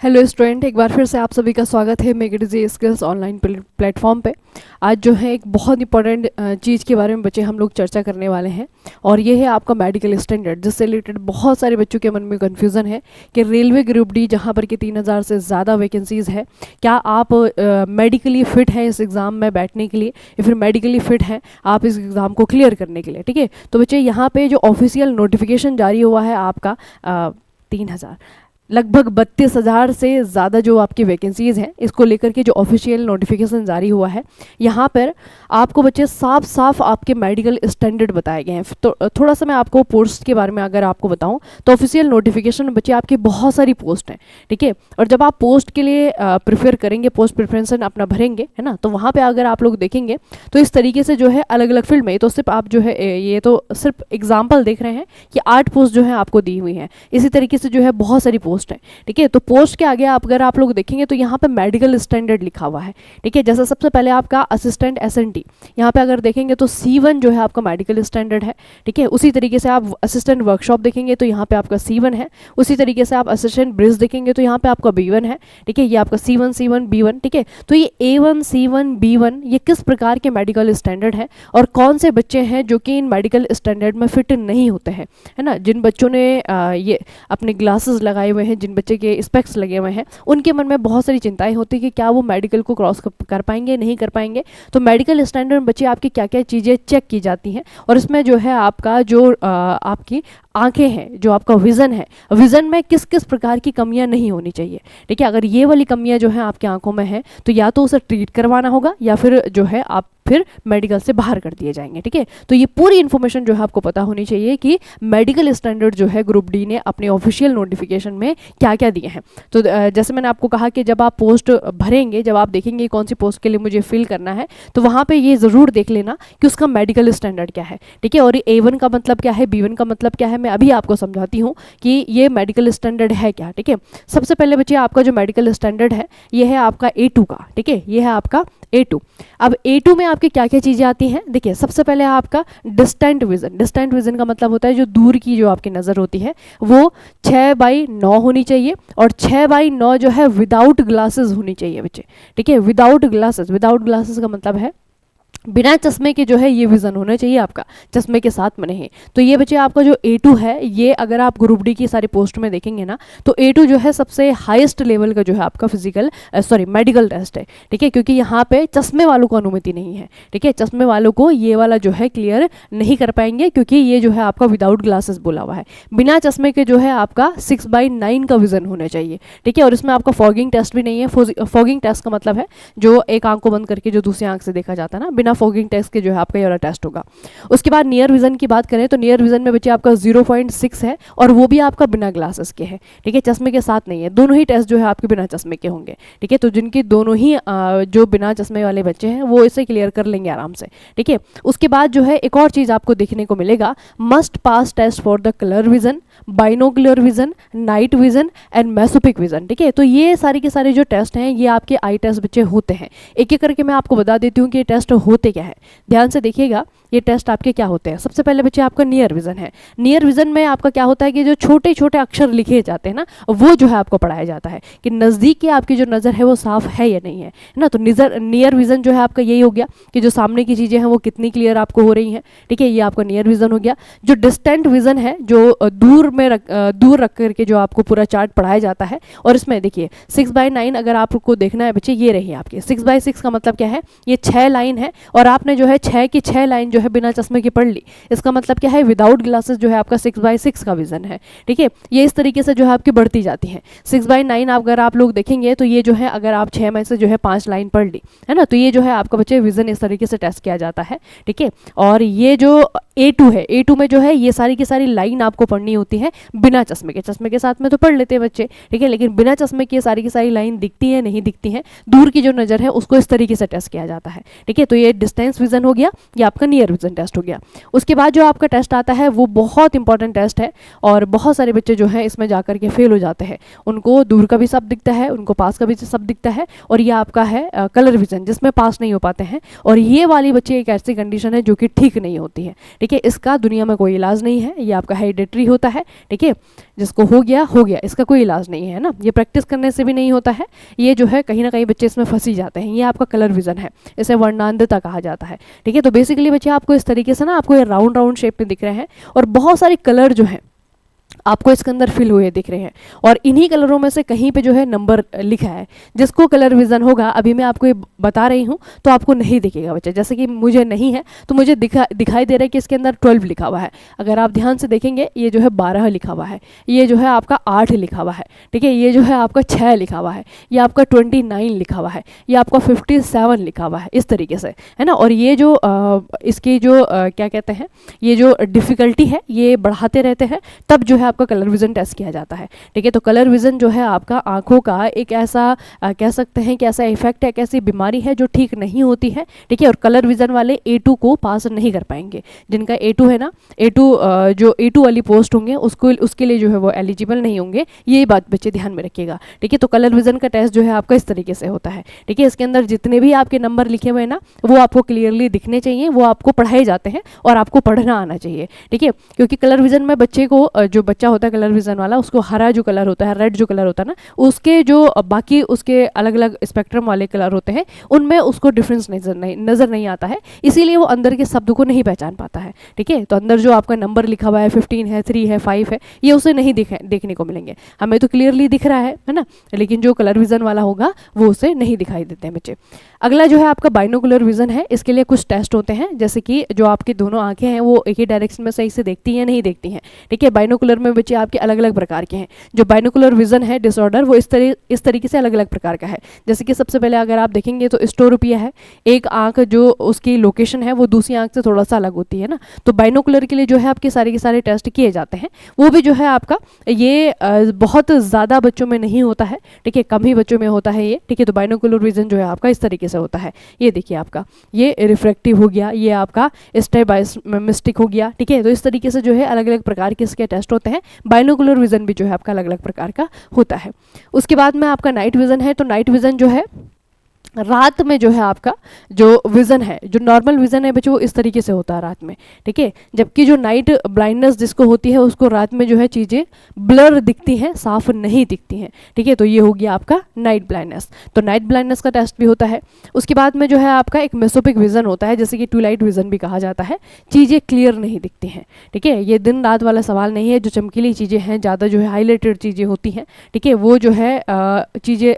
Hello student, एक बार फिर से आप सभी का स्वागत है make it easy skills online platform पे। आज जो है एक बहुत इंपॉर्टेंट चीज़ के बारे में बच्चे हम लोग चर्चा करने वाले हैं और ये है आपका मेडिकल स्टैंडर्ड, जिससे रिलेटेड बहुत सारे बच्चों के मन में कन्फ्यूज़न है कि रेलवे ग्रुप डी जहाँ पर कि 3000 से ज़्यादा वैकेंसीज़ है, क्या आप मेडिकली फ़िट हैं इस एग्ज़ाम में बैठने के लिए या फिर मेडिकली फ़िट हैं आप इस एग्ज़ाम को क्लियर करने के लिए। ठीक है, तो बच्चे यहाँ पे जो ऑफिशियल नोटिफिकेशन जारी हुआ है आपका 3000 लगभग 32,000 से ज़्यादा जो आपकी वैकेंसीज़ हैं, इसको लेकर के जो ऑफिशियल नोटिफिकेशन जारी हुआ है यहाँ पर आपको बच्चे साफ साफ आपके मेडिकल स्टैंडर्ड बताए गए हैं। तो थोड़ा सा मैं आपको पोस्ट के बारे में अगर आपको बताऊं तो ऑफिशियल नोटिफिकेशन में बच्चे आपकी बहुत सारी पोस्ट हैं। ठीक है, और जब आप पोस्ट के लिए प्रेफर करेंगे, पोस्ट प्रेफरेंस अपना भरेंगे, है ना, तो वहाँ पर अगर आप लोग देखेंगे तो इस तरीके से जो है अलग अलग फील्ड में, तो सिर्फ आप जो है ये तो सिर्फ एग्जाम्पल देख रहे हैं कि 8 पोस्ट जो है आपको दी हुई हैं। इसी तरीके से जो है बहुत सारी पोस्ट है। ठीक है, तो पोस्ट के आगे आप अगर आप लोग देखेंगे तो यहाँ पे मेडिकल स्टैंडर्ड लिखा हुआ है। ठीक है, जैसे सबसे पहले आपका असिस्टेंट एसएनटी, यहाँ पे अगर देखेंगे तो C1 जो है आपका मेडिकल स्टैंडर्ड है। ठीक है, उसी तरीके से आप असिस्टेंट वर्कशॉप देखेंगे तो यहाँ पे आपका C1 है। उसी तरीके से आप असिस्टेंट ब्रिज देखेंगे तो यहाँ पे आपका B1 है। ठीक है, ये आपका C1 B1। ठीक है, तो ये A1 C1 B1 ये किस प्रकार के मेडिकल स्टैंडर्ड है और कौन से बच्चे हैं जो कि इन मेडिकल स्टैंडर्ड में फिट नहीं होते हैं, है ना। जिन बच्चों ने ये अपने ग्लासेस लगाए हुए हैं, जिन बच्चे के स्पेक्स लगे हुए हैं, उनके मन में बहुत सारी चिंताएं होती है कि क्या वो मेडिकल को क्रॉस कर पाएंगे, नहीं कर पाएंगे। तो मेडिकल स्टैंडर्ड में बच्चे आपकी क्या क्या चीज़ें चेक की जाती हैं और इसमें जो है आपका जो आपकी आंखें हैं, जो आपका विज़न है, विज़न में किस किस प्रकार की कमियां नहीं होनी चाहिए। ठीक है, अगर ये वाली कमियां जो है आपकी आंखों में है तो या तो उसे ट्रीट करवाना होगा या फिर जो है आप फिर मेडिकल से बाहर कर दिए जाएंगे। ठीक है, तो ये पूरी इन्फॉर्मेशन जो है आपको पता होनी चाहिए कि मेडिकल स्टैंडर्ड जो है ग्रुप डी ने अपने ऑफिशियल नोटिफिकेशन में क्या क्या दिए हैं। तो जैसे मैंने आपको कहा कि जब आप पोस्ट भरेंगे, जब आप देखेंगे कौन सी पोस्ट के लिए मुझे फिल करना है, तो वहाँ पे ये ज़रूर देख लेना कि उसका मेडिकल स्टैंडर्ड क्या है। ठीक है, और ये A1 का मतलब क्या है, B1 का मतलब क्या है, मैं अभी आपको समझाती हूँ कि ये मेडिकल स्टैंडर्ड है क्या। ठीक है, सबसे पहले बच्चे आपका जो मेडिकल स्टैंडर्ड है ये है आपका A2 का। ठीक है, ये है आपका A2। अब A2 में आपकी क्या क्या चीज़ें आती हैं, देखिए सबसे पहले आपका डिस्टेंट विजन। डिस्टेंट विजन का मतलब होता है जो दूर की जो आपकी नज़र होती है वो 6/9 होनी चाहिए और 6/9 जो है विदाउट ग्लासेस होनी चाहिए बच्चे। ठीक है, विदाउट ग्लासेस, विदाउट ग्लासेस का मतलब है बिना चश्मे के जो है ये विज़न होना चाहिए आपका, चश्मे के साथ में नहीं। तो ये बच्चे आपका जो A2 है, ये अगर आप ग्रुप डी की सारी पोस्ट में देखेंगे ना तो A2 जो है सबसे हाईएस्ट लेवल का जो है आपका मेडिकल टेस्ट है। ठीक है, क्योंकि यहाँ पे चश्मे वालों को अनुमति नहीं है। ठीक है, चश्मे वालों को ये वाला जो है क्लियर नहीं कर पाएंगे क्योंकि ये जो है आपका विदाउट ग्लासेस बोला हुआ है। बिना चश्मे के जो है आपका 6/9 का विज़न होना चाहिए। ठीक है, और इसमें आपका फॉगिंग टेस्ट भी नहीं है। फॉगिंग टेस्ट का मतलब है जो एक आंख को बंद करके जो दूसरी आंख से देखा जाता है ना, बिना फॉगिंग टेस्ट के जो है आपका ये वाला टेस्ट होगा। उसके बाद नियर विजन की बात करें तो नियर विजन में बच्चे आपका 0.6 है और वो भी आपका बिना ग्लासेस के है। ठीक है, चश्मे के साथ नहीं है। दोनों ही टेस्ट जो है आपके बिना चश्मे के होंगे। ठीक है, तो जिनके दोनों ही जो बिना चश्मे वाले बच्चे हैं वो इसे क्लियर कर लेंगे आराम से। ठीक है, उसके बाद जो है एक और चीज़ आपको देखने को मिलेगा, must pass test for the colour vision, binocular vision, night vision and mesopic vision. ठीक है, तो ये सारे के सारे जो टेस्ट हैं ये आपके आई टेस्ट बच्चे होते हैं। एक एक करके मैं आपको बता देती हूँ कि ये टेस्ट होते क्या है। ध्यान से देखिएगा, ये टेस्ट आपके क्या होते हैं। सबसे पहले बच्चे आपका नियर विजन है। नियर विजन में आपका क्या होता है कि जो छोटे छोटे अक्षर लिखे जाते हैं ना, वो जो है आपको पढ़ाया जाता है कि नज़दीक की आपकी जो नज़र है वो साफ है या नहीं है ना। तो नियर विजन जो है आपका यही हो गया कि जो सामने की चीज़ें हैं वो कितनी क्लियर आपको हो रही हैं। ठीक है, ये आपका नियर विजन हो गया। जो डिस्टेंट विजन है, जो दूर रख करके जो आपको पूरा चार्ट पढ़ाया जाता है, और इसमें देखिए 6/9 अगर आपको देखना है बच्चे, ये रही आपकी 6/6 का मतलब क्या है, ये 6 लाइन है और आपने जो है 6 की 6 लाइन जो है बिना चश्मे की पढ़ ली। इसका मतलब क्या है, विदाउट ग्लासेस जो है आपका 6/6 का विजन है। ठीक है, ये इस तरीके से जो है आपकी बढ़ती जाती है। 6/9 अगर आप लोग देखेंगे तो ये जो है अगर आप 6 में से जो है 5 लाइन पढ़ ली, है ना, तो ये जो है आपका बच्चे विजन इस तरीके से टेस्ट किया जाता है। ठीक है, और ये जो A2 है, A2 में जो है ये सारी की सारी लाइन आपको पढ़नी होती है बिना चश्मे के। चश्मे के साथ में तो पढ़ लेते हैं बच्चे, ठीक है, लेकिन बिना चश्मे की सारी लाइन दिखती है नहीं दिखती हैं, दूर की जो नज़र है उसको इस तरीके से टेस्ट किया जाता है। ठीक है, तो ये डिस्टेंस विजन हो गया, ये आपका नियर विजन टेस्ट हो गया। उसके बाद जो आपका टेस्ट आता है वो बहुत इंपॉर्टेंट टेस्ट है और बहुत सारे बच्चे जो हैं इसमें जाकर के फेल हो जाते हैं। उनको दूर का भी सब दिखता है, उनको पास का भी सब दिखता है, और ये आपका है कलर विजन जिसमें पास नहीं हो पाते हैं। और ये वाली बच्चे एक ऐसी कंडीशन है जो कि ठीक नहीं होती है, ठीक है। इसका दुनिया में कोई इलाज नहीं है, ये आपका हेरिडिटरी होता है, ठीक है। जिसको हो गया, इसका कोई इलाज नहीं है ना, ये प्रैक्टिस करने से भी नहीं होता है। ये जो है कहीं ना कहीं बच्चे इसमें फंसी जाते हैं। ये आपका कलर विजन है, इसे वर्णांधता कहा जाता है, ठीक है। तो बेसिकली बच्चे आपको इस तरीके से ना आपको ये राउंड राउंड शेप में दिख रहे हैं और बहुत सारे कलर जो हैं आपको इसके अंदर फिल हुए दिख रहे हैं, और इन्हीं कलरों में से कहीं पे जो है नंबर लिखा है। जिसको कलर विजन होगा, अभी मैं आपको ये बता रही हूँ, तो आपको नहीं दिखेगा बच्चा। जैसे कि मुझे नहीं है तो मुझे दिखाई दे रहा है कि इसके अंदर 12 लिखा हुआ है। अगर आप ध्यान से देखेंगे ये जो है 12 लिखा हुआ है, ये जो है आपका 8 लिखा हुआ है, ठीक है। ये जो है आपका 6 लिखा हुआ है, ये आपका 29 लिखा हुआ है, ये आपका 57 लिखा हुआ है, इस तरीके से, है ना। और ये जो इसकी जो क्या कहते हैं, ये जो डिफ़िकल्टी है ये बढ़ाते रहते हैं, तब जो है आपका कलर विजन टेस्ट किया जाता है, ठीक है। तो कलर विजन जो है आपका आंखों का एक ऐसा कह सकते हैं कि ऐसा इफेक्ट है, एक ऐसी बीमारी है जो ठीक नहीं होती है, ठीक है। और कलर विजन वाले A2 को पास नहीं कर पाएंगे। जिनका A2 है ना, A2 जो A2 वाली पोस्ट होंगे उसके लिए जो है वो एलिजिबल नहीं होंगे। ये बात बच्चे ध्यान में रखिएगा, ठीक है। तो कलर विजन का टेस्ट जो है आपका इस तरीके से होता है, ठीक है। इसके अंदर जितने भी आपके नंबर लिखे हुए हैं ना, वो आपको क्लियरली दिखने चाहिए, वो आपको पढ़ाए जाते हैं और आपको पढ़ना आना चाहिए, ठीक है। क्योंकि कलर विजन में बच्चे को, जो बच्चा होता है कलर विजन वाला, उसको हरा जो कलर होता है, रेड जो कलर होता है ना, उसके जो बाकी उसके अलग अलग स्पेक्ट्रम वाले कलर होते हैं उनमें उसको डिफरेंस नजर नहीं आता है, इसीलिए वो अंदर के शब्द को नहीं पहचान पाता है, ठीक है। तो अंदर जो आपका नंबर लिखा हुआ है 15 है, 3 है, 5 है, ये उसे नहीं देखने को मिलेंगे। हमें तो क्लियरली दिख रहा है ना, लेकिन जो कलर विजन वाला होगा वो उसे नहीं दिखाई देते हैं बच्चे। अगला जो है आपका बाइनोकुलर विजन है। इसके लिए कुछ टेस्ट होते हैं, जैसे कि जो आपकी दोनों आंखें हैं वो एक ही डायरेक्शन में सही से देखती हैं नहीं देखती हैं, ठीक है। बाइनोकुलर में बच्चे आपके अलग अलग प्रकार के हैं। जो बाइनोकुलर विजन है डिसऑर्डर, वो इस तरीके से अलग अलग प्रकार का है। जैसे कि सबसे पहले अगर आप देखेंगे तो स्टोरोपिया है, एक आंख जो उसकी लोकेशन है वो दूसरी आंख से थोड़ा सा अलग होती है ना। तो बाइनोकुलर के लिए जो है आपके सारे के सारे टेस्ट किए जाते हैं। वो भी जो है आपका ये बहुत ज़्यादा बच्चों में नहीं होता है, ठीक है, कम ही बच्चों में होता है ये, ठीक है। तो बाइनोकुलर विजन जो है आपका इस तरीके से होता है। ये देखिए आपका ये रिफ्रैक्टिव हो गया, ये आपका स्ट्रैबिस्मिक हो गया, ठीक है। तो इस तरीके से जो है अलग अलग प्रकार के इसके टेस्ट होते हैं। बाइनोकुलर विजन भी जो है आपका अलग अलग प्रकार का होता है। उसके बाद में आपका नाइट विजन है। तो नाइट विजन जो है रात में जो है आपका जो विज़न है, जो नॉर्मल विज़न है बच्चों वो इस तरीके से होता है रात में, ठीक है। जबकि जो नाइट ब्लाइंडनेस जिसको होती है उसको रात में जो है चीज़ें ब्लर दिखती हैं, साफ नहीं दिखती हैं, ठीक है। तो ये हो गया आपका नाइट ब्लाइंडनेस। तो नाइट ब्लाइंडनेस का टेस्ट भी होता है। उसके बाद में जो है आपका एक मेसोपिक विज़न होता है, जैसे कि ट्विलाइट विज़न भी कहा जाता है। चीज़ें क्लियर नहीं दिखती हैं, ठीक है। ये दिन रात वाला सवाल नहीं है। जो चमकीली चीज़ें हैं, ज़्यादा जो है हाईलाइटेड चीज़ें होती हैं, ठीक है, वो जो है चीज़ें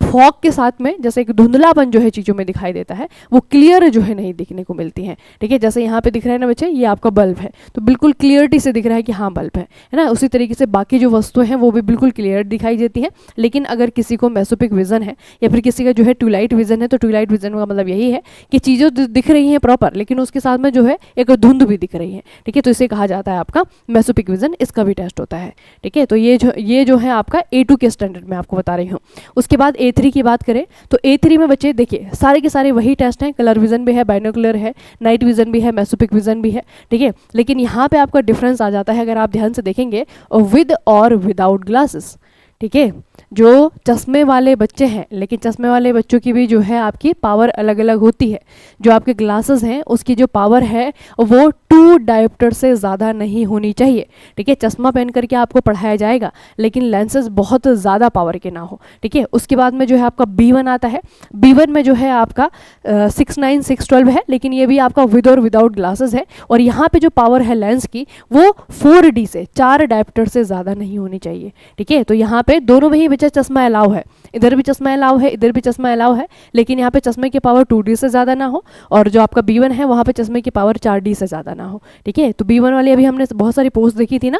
फॉग के साथ में जैसे एक धुंधलापन जो है चीज़ों में दिखाई देता है, वो क्लियर जो है नहीं दिखने को मिलती हैं, ठीक है। जैसे यहाँ पे दिख रहा है ना बच्चे, ये आपका बल्ब है तो बिल्कुल क्लियरिटी से दिख रहा है कि हाँ बल्ब है ना। उसी तरीके से बाकी जो वस्तुएं हैं वो भी बिल्कुल क्लियर दिखाई देती हैं। लेकिन अगर किसी को मेसोपिक विजन है या फिर किसी का जो है ट्विलाइट विजन है, तो ट्विलाइट विजन का मतलब यही है कि चीज़ें दिख रही हैं प्रॉपर, लेकिन उसके साथ में जो है एक धुंध भी दिख रही है, ठीक है। तो इसे कहा जाता है आपका मेसोपिक विजन। इसका भी टेस्ट होता है, ठीक है। तो ये जो है आपका A2 के स्टैंडर्ड में आपको बता रही हूँ। उसके बाद A3 की बात करें तो A3 में बच्चे देखिए सारे के सारे वही टेस्ट हैं। कलर विजन भी है, बाइनोकुलर है, नाइट विजन भी है, मेसोपिक विजन भी है, ठीक है। लेकिन यहाँ पे आपका डिफरेंस आ जाता है अगर आप ध्यान से देखेंगे, विद और विदाउट ग्लासेस, ठीक है। जो चश्मे वाले बच्चे हैं, लेकिन चश्मे वाले बच्चों की भी जो है आपकी पावर अलग अलग होती है। जो आपके ग्लासेस हैं उसकी जो पावर है वो 2 डायोप्टर से ज़्यादा नहीं होनी चाहिए, ठीक है। चश्मा पहन करके आपको पढ़ाया जाएगा लेकिन लेंसेज बहुत ज़्यादा पावर के ना हो, ठीक है। उसके बाद में जो है आपका B1 आता है। B1 में जो है आपका 6/9 6/12 है, लेकिन ये भी आपका विद और विदाउट ग्लासेस है। और यहाँ पे जो पावर है लेंस की वो 4D से 4 डायोप्टर से ज़्यादा नहीं होनी चाहिए, ठीक है। तो यहाँ पे दोनों में ही बच्चा चश्मा अलाउ है, इधर भी चश्मा अलाउ है, इधर भी चश्मा अलाउ है, लेकिन यहाँ पे चश्मे की पावर 2D से ज़्यादा ना हो, और जो आपका B1 है वहाँ पे चश्मे की पावर 4D से ज़्यादा ना हो, ठीक है। तो B1 वाली अभी हमने बहुत सारी पोस्ट देखी थी ना,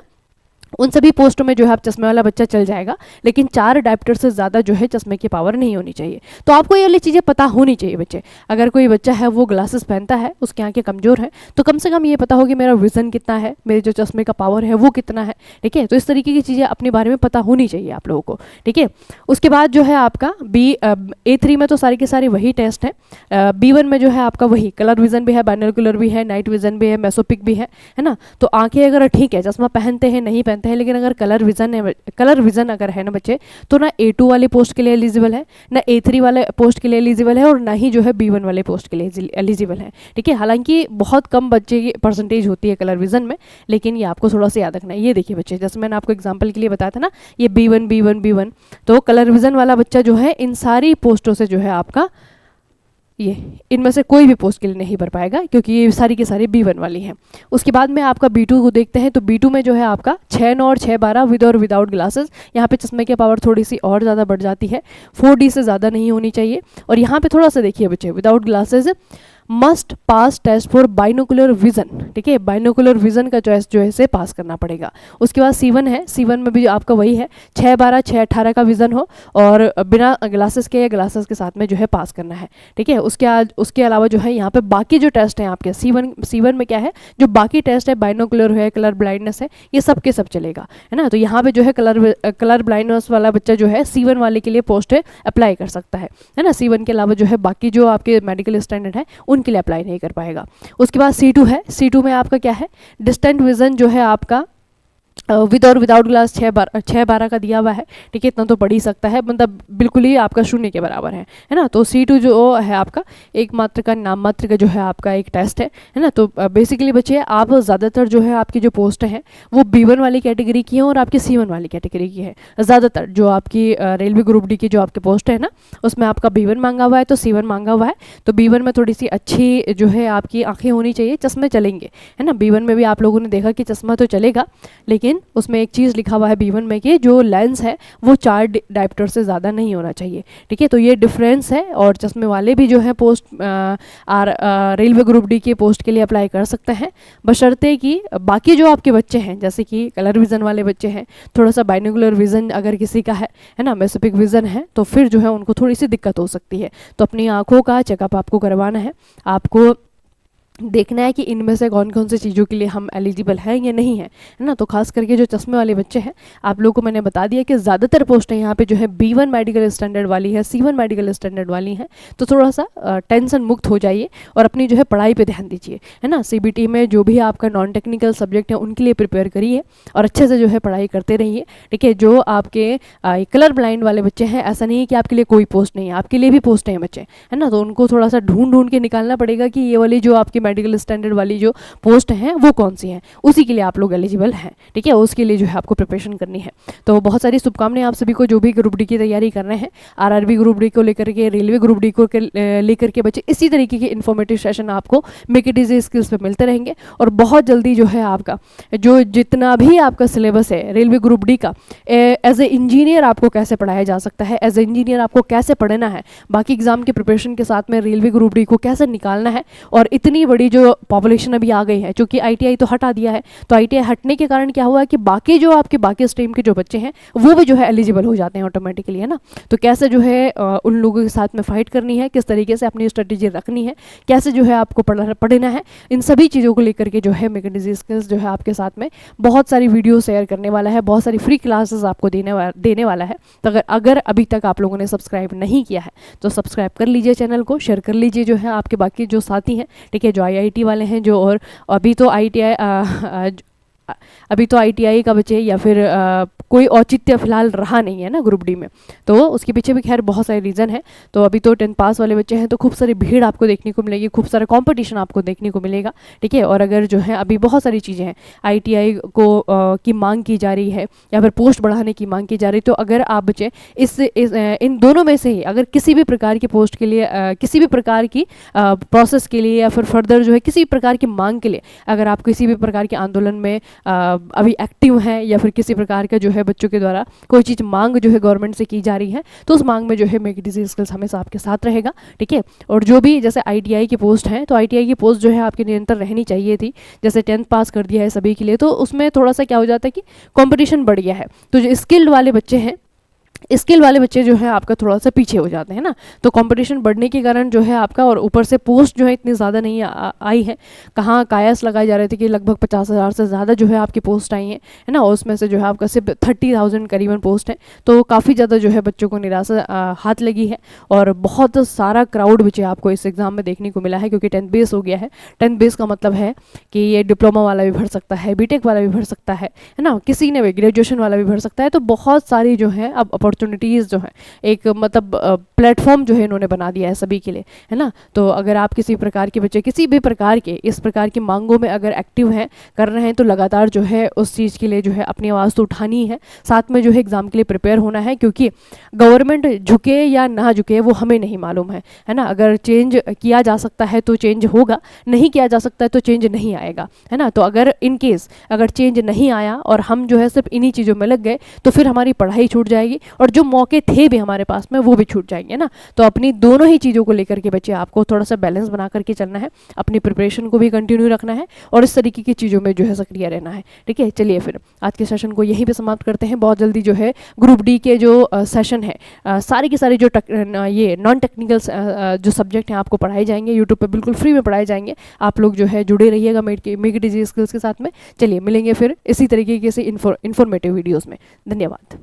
उन सभी पोस्टों में जो है आप चश्मे वाला बच्चा चल जाएगा, लेकिन 4 डायप्टर से ज़्यादा जो है चश्मे की पावर नहीं होनी चाहिए। तो आपको ये वाली चीज़ें पता होनी चाहिए बच्चे। अगर कोई बच्चा है वो ग्लासेस पहनता है, उसकी आंखें कमज़ोर हैं, तो कम से कम ये पता हो कि मेरा विज़न कितना है, मेरे जो चश्मे का पावर है वो कितना है, ठीक है। तो इस तरीके की चीज़ें अपने बारे में पता होनी चाहिए आप लोगों को, ठीक है। उसके बाद जो है आपका A3 में तो सारी के सारे वही टेस्ट हैं। B1 में जो है आपका वही कलर विज़न भी है, बाइनोकुलर भी है, नाइट विज़न भी है, मेसोपिक भी है ना। तो आंखें अगर ठीक है, चश्मा पहनते हैं नहीं पहनते हैं, लेकिन अगर कलर विज़न अगर है ना बच्चे, तो ना A2 वाले पोस्ट के लिए एलिजिबल है, ना A3 वाले पोस्ट के लिए एलिजिबल है, और ना ही जो है B1 वाले पोस्ट के लिए एलिजिबल है, ठीक है। हालांकि बहुत कम बच्चे की परसेंटेज होती है कलर विज़न में, लेकिन ये आपको थोड़ा सा याद रखना है। ये देखिए बच्चे, जैसे मैंने आपको एग्जाम्पल के लिए बताया था ना, ये B1, तो कलर विज़न वाला बच्चा जो है इन सारी पोस्टों से जो है आपका ये इनमें से कोई भी पोस्ट के लिए नहीं भर पाएगा, क्योंकि ये सारी की सारी B1 वाली हैं। उसके बाद में आपका B2 को देखते हैं, तो B2 में जो है आपका 6-9 और 6-12 विद और विदाउट ग्लासेस। यहाँ पे चश्मे की पावर थोड़ी सी और ज़्यादा बढ़ जाती है, 4D से ज़्यादा नहीं होनी चाहिए। और यहाँ पे थोड़ा सा देखिए बच्चे, without glasses must pass test for binocular vision, ठीक है। बाइनोकुलर विजन का चॉइस जो है इसे पास करना पड़ेगा। उसके बाद C1 है, C1 में भी आपका वही है, 6-12 6-18 का विजन हो और बिना ग्लासेस के या ग्लासेस के साथ में जो है पास करना है, ठीक है। उसके अलावा जो है यहाँ पे बाकी जो टेस्ट हैं आपके C1 में क्या है, जो बाकी टेस्ट है, बाइनोकुलर है, कलर ब्लाइंडनेस है, ये सब के सब चलेगा, है ना। तो यहाँ पे जो है कलर ब्लाइंडनेस वाला बच्चा जो है C1 वाले के लिए पोस्ट अप्लाई कर सकता है ना। C1 के अलावा जो है बाकी जो आपके मेडिकल स्टैंडर्ड है उनके लिए अप्लाई नहीं कर पाएगा। उसके बाद C2 है, C2 में आपका क्या है, डिस्टेंट विजन जो है आपका विद और विदाउट ग्लास 6-12 का दिया हुआ है, ठीक है। इतना तो पढ़ ही सकता है, मतलब बिल्कुल ही आपका 0 के बराबर है ना। तो C2 जो है आपका एक मात्र का नाम मात्र का जो है आपका एक टेस्ट है ना। तो बेसिकली बच्चे आप ज़्यादातर जो है आपकी जो पोस्ट हैं वो B1 वाली कैटेगरी की हैं और आपकी C1 वाली कैटेगरी की है। ज़्यादातर जो आपकी रेलवे ग्रुप डी की जो आपके पोस्ट है ना, उसमें आपका B1 मांगा हुआ है, तो C1 मांगा हुआ है। तो B1 में थोड़ी सी अच्छी जो है आपकी आँखें होनी चाहिए, चश्मे चलेंगे, है ना। B1 में भी आप लोगों ने देखा कि चश्मा तो चलेगा, लेकिन उसमें एक चीज़ लिखा हुआ है B1 में कि जो लेंस है वो 4 डायप्टर से ज़्यादा नहीं होना चाहिए, ठीक है। तो ये डिफरेंस है, और चश्मे वाले भी जो है पोस्ट रेलवे ग्रुप डी के पोस्ट के लिए अप्लाई कर सकते हैं, बशर्ते कि बाकी जो आपके बच्चे हैं, जैसे कि कलर विज़न वाले बच्चे हैं, थोड़ा सा बाइनोकुलर विज़न अगर किसी का है ना, मेसोपिक विज़न है, तो फिर जो है उनको थोड़ी सी दिक्कत हो सकती है। तो अपनी आँखों का चेकअप आपको करवाना है, आपको देखना है कि इनमें से कौन कौन सी चीज़ों के लिए हम एलिजिबल हैं या नहीं है ना। तो खास करके जो चश्मे वाले बच्चे हैं, आप लोगों को मैंने बता दिया कि ज़्यादातर पोस्टें यहाँ पे जो है B1 मेडिकल स्टैंडर्ड वाली है, C1 मेडिकल स्टैंडर्ड वाली हैं। तो थोड़ा सा टेंशन मुक्त हो जाइए और अपनी जो है पढ़ाई पे ध्यान दीजिए, है ना। CBT में जो भी आपका नॉन टेक्निकल सब्जेक्ट है उनके लिए प्रिपेयर करिए और अच्छे से जो है पढ़ाई करते रहिए, ठीक है। जो आपके कलर ब्लाइंड वाले बच्चे हैं, ऐसा नहीं है कि आपके लिए कोई पोस्ट नहीं है, आपके लिए भी पोस्ट हैं बच्चे, है ना। तो उनको थोड़ा सा ढूंढ के निकालना पड़ेगा कि ये वाली जो आपकी मेडिकल स्टैंडर्ड वाली जो पोस्ट हैं वो कौन सी हैं, उसी के लिए आप लोग एलिजिबल हैं, ठीक है। उसके लिए जो है आपको प्रिपरेशन करनी है। तो बहुत सारी शुभकामनाएं आप सभी को जो भी ग्रुप डी की तैयारी कर रहे हैं, RRB ग्रुप डी को लेकर के, रेलवे ग्रुप डी को लेकर के बच्चे इसी तरीके के इन्फॉर्मेटिव सेशन आपको मेक इट इजी स्किल्स पे मिलते रहेंगे। और बहुत जल्दी जो है आपका जो जितना भी आपका सिलेबस है रेलवे ग्रुप डी का, एज ए इंजीनियर आपको कैसे पढ़ाया जा सकता है, एज ए इंजीनियर आपको कैसे पढ़ना है, बाकी एग्जाम के प्रिपरेशन के साथ में रेलवे ग्रुप डी को कैसे निकालना है। और इतनी बड़ी जो पॉपुलेशन अभी आ गई है, क्योंकि ITI तो हटा दिया है, तो ITI हटने के कारण क्या हुआ है कि बाकी जो आपके बाकी स्ट्रीम के जो बच्चे हैं वो भी जो है एलिजिबल हो जाते हैं ऑटोमेटिकली, है ना। तो कैसे जो है उन लोगों के साथ में फाइट करनी है, किस तरीके से अपनी स्ट्रेटेजी रखनी है, कैसे जो है आपको पढ़ना है, इन सभी चीज़ों को लेकर के जो है मेक इट इजी स्किल्स जो है आपके साथ में बहुत सारी वीडियो शेयर करने वाला है, बहुत सारी फ्री क्लासेस आपको देने वाला है। तो अगर अभी तक आप लोगों ने सब्सक्राइब नहीं किया है तो सब्सक्राइब कर लीजिए, चैनल को शेयर कर लीजिए जो है आपके बाकी जो साथी हैं, ठीक है, जो IIT वाले हैं, जो और अभी तो ITI का बचे या फिर कोई औचित्य फिलहाल रहा नहीं है ना ग्रुप डी में, तो उसके पीछे भी खैर बहुत सारे रीज़न है। तो अभी तो 10th पास वाले बच्चे हैं, तो खूब सारी भीड़ आपको देखने को मिलेगी, खूब सारा कंपटीशन आपको देखने को मिलेगा, ठीक है। और अगर जो है अभी बहुत सारी चीज़ें हैं, ITI को की मांग की जा रही है या फिर पोस्ट बढ़ाने की मांग की जा रही है, तो अगर आप बच्चे इन दोनों में से ही अगर किसी भी प्रकार की पोस्ट के लिए, किसी भी प्रकार की प्रोसेस के लिए या फिर फर्दर जो है किसी भी प्रकार की मांग के लिए अगर आप किसी भी प्रकार के आंदोलन में अभी एक्टिव हैं या फिर किसी प्रकार का जो है है बच्चों के द्वारा कोई चीज़ मांग जो है गवर्नमेंट से की जा रही है, तो उस मांग में जो है मेक इट इजी स्किल्स हमेशा आपके साथ रहेगा। ठीक है, और जो भी जैसे ITI की पोस्ट हैं, तो ITI की पोस्ट जो है आपकी निरंतर रहनी चाहिए थी। जैसे 10th पास कर दिया है सभी के लिए, तो उसमें थोड़ा सा क्या हो जाता है कि कंपटीशन बढ़ गया है, तो जो स्किल्ड वाले बच्चे हैं, स्किल वाले बच्चे जो है आपका थोड़ा सा पीछे हो जाते हैं ना। तो कंपटीशन बढ़ने के कारण जो है आपका, और ऊपर से पोस्ट जो है इतनी ज़्यादा नहीं आई है। कहाँ कायस लगाए जा रहे थे कि लगभग 50,000 से ज़्यादा जो है आपकी पोस्ट आई हैं, है ना, और उसमें से जो है आपका सिर्फ 30,000 करीबन पोस्ट है। तो काफ़ी ज़्यादा जो है बच्चों को निराशा हाथ लगी है, और बहुत सारा क्राउड बच्चे आपको इस एग्ज़ाम में देखने को मिला है, क्योंकि 10th बेस हो गया है। 10th बेस का मतलब है कि ये डिप्लोमा वाला भी भर सकता है, BTech वाला भी भर सकता है ना, किसी ने भी ग्रेजुएशन वाला भी भर सकता है। तो बहुत सारी जो है अब अपॉर्चुनिटीज़ जो है, एक मतलब प्लेटफॉर्म जो है इन्होंने बना दिया है सभी के लिए, है ना। तो अगर आप किसी प्रकार के बच्चे किसी भी प्रकार के इस प्रकार की मांगों में अगर एक्टिव हैं, कर रहे हैं, तो लगातार जो है उस चीज़ के लिए जो है अपनी आवाज़ तो उठानी है, साथ में जो है एग्ज़ाम के लिए प्रिपेयर होना है, क्योंकि गवर्नमेंट झुके या ना झुके वो हमें नहीं मालूम है ना। अगर चेंज किया जा सकता है तो चेंज होगा, नहीं किया जा सकता है तो चेंज नहीं आएगा, है ना। तो अगर इन केस अगर चेंज नहीं आया और हम जो है सिर्फ इन्हीं चीज़ों में लग गए, तो फिर हमारी पढ़ाई छूट जाएगी, और जो मौके थे भी हमारे पास में वो भी छूट जाएंगे ना। तो अपनी दोनों ही चीज़ों को लेकर के बच्चे आपको थोड़ा सा बैलेंस बना करके चलना है, अपनी प्रिपरेशन को भी कंटिन्यू रखना है, और इस तरीके की चीज़ों में जो है सक्रिय रहना है। ठीक है, चलिए फिर आज के सेशन को यहीं पे समाप्त करते हैं। बहुत जल्दी जो है ग्रुप डी के जो सेशन है, सारे के सारे जो ये नॉन टेक्निकल जो सब्जेक्ट हैं आपको पढ़ाए जाएंगे, यूट्यूब पर बिल्कुल फ्री में पढ़ाए जाएंगे। आप लोग जो है जुड़े रहिएगा मेक इट इजी स्किल्स के साथ में। चलिए मिलेंगे फिर इसी तरीके से इन्फॉर्मेटिव वीडियोज़ में। धन्यवाद।